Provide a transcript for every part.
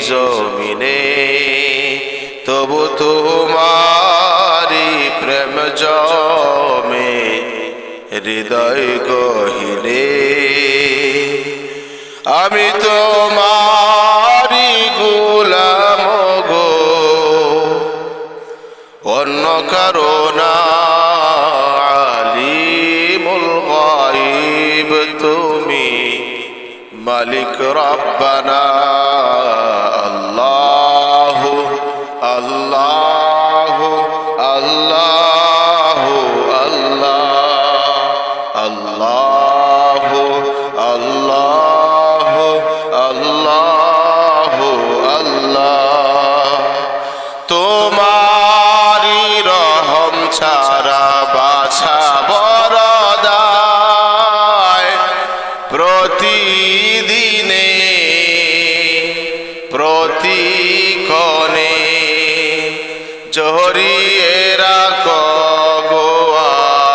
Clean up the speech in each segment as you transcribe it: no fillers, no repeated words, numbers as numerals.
জমিনে, তবু তোমারি প্রেম জমে হৃদয় গহিনে। আমি তোমারি গোলাম গো, অন্য কারো না। আলিমুল গায়ব তুমি, মালিক রব্বানা। আল্লাহু আল্লাহু আল্লাহু আল্লাহ, আল্লাহু আল্লাহু আল্লাহু আল্লাহ। তোমারি রহম ছাড়া বাছা বরদায়, প্রতিদিনে প্রতিক্ষণে জড়িয়ে রাখো গো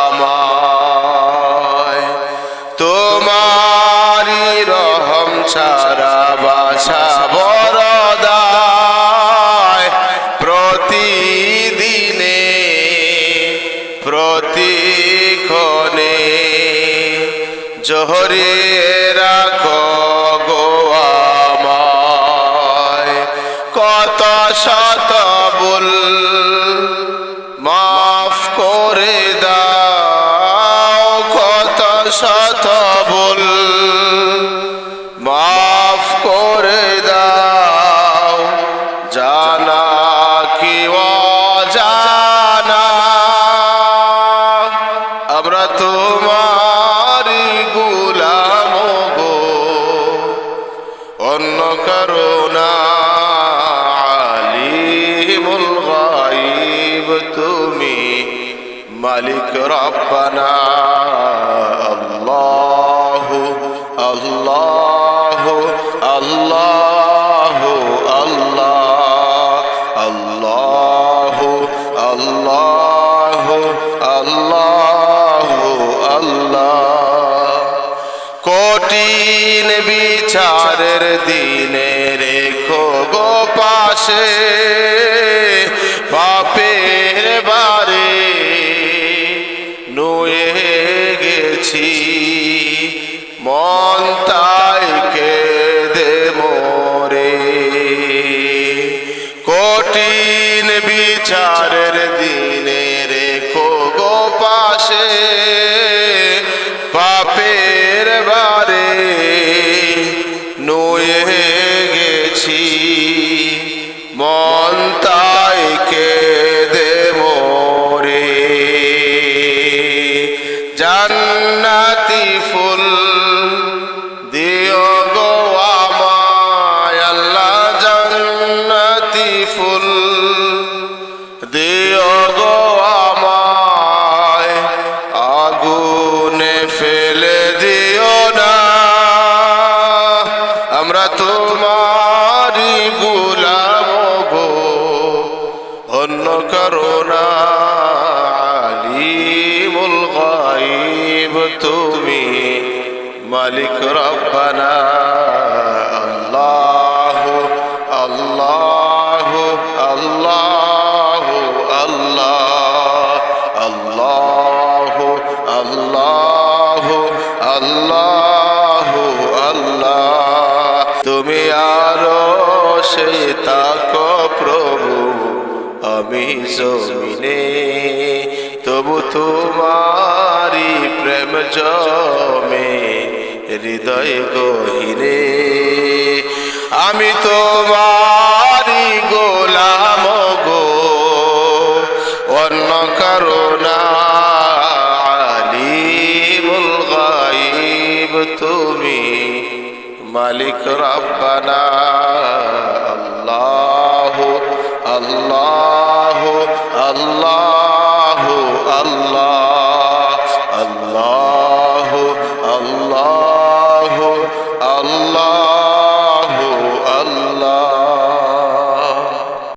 আমায়। তোমারি রহম ছাড়া বাছা বরদায়, প্রতিদিনে প্রতিক্ষণে জড়িয়ে রাখো গো আমায়। কত শত ভুল মাফ করে দাও, কত শত ভুল মাফ করে দাও, জানা কি অজানা। আমরা তোমারি গোলাম গো, অন্য কারো না। আলিমুল গায়ব তুমি, মালিক রব্বানা। আল্লাহু আল্লাহু আল্লাহু আল্লাহ, আল্লাহু আল্লাহু আল্লাহু আল্লাহ। কঠিন বিচারের দিনে রেখো গো পাশে, পাপের বারে নুয়ে গেছি, মন তাই কেঁদে মোরে। কঠিন বিচারের দিনে রেখো গো পাশে, পাপের বারে নুয়ে গেছি, মন তাই কেঁদে মোরে। জান্নাতি ফুল দিও গো আমায় আল্লাহ, জান্নাতি ফুল দিও গো আমায়, আগুনে ফেলে দিও না। আমরা তোমারি গোলাম গো, অন্য কারো না। আলিমুল গায়ব তুমি, মালিক রব্বানা। আল্লাহু আল্লাহু আল্লাহু আল্লাহ, আল্লাহু আল্লাহু আল্লাহু আল্লাহ। তুমি আরো সে তাকো প্রভু, আমি জমিনে, তবু তোমারি প্রেম জমে হৃদয় গহিনে। আমি তোমারি গোলাম গো, অন্য কারো না। আলিমুল গায়ব তুমি, মালিক রব্বানা। আল্লাহু আল্লাহ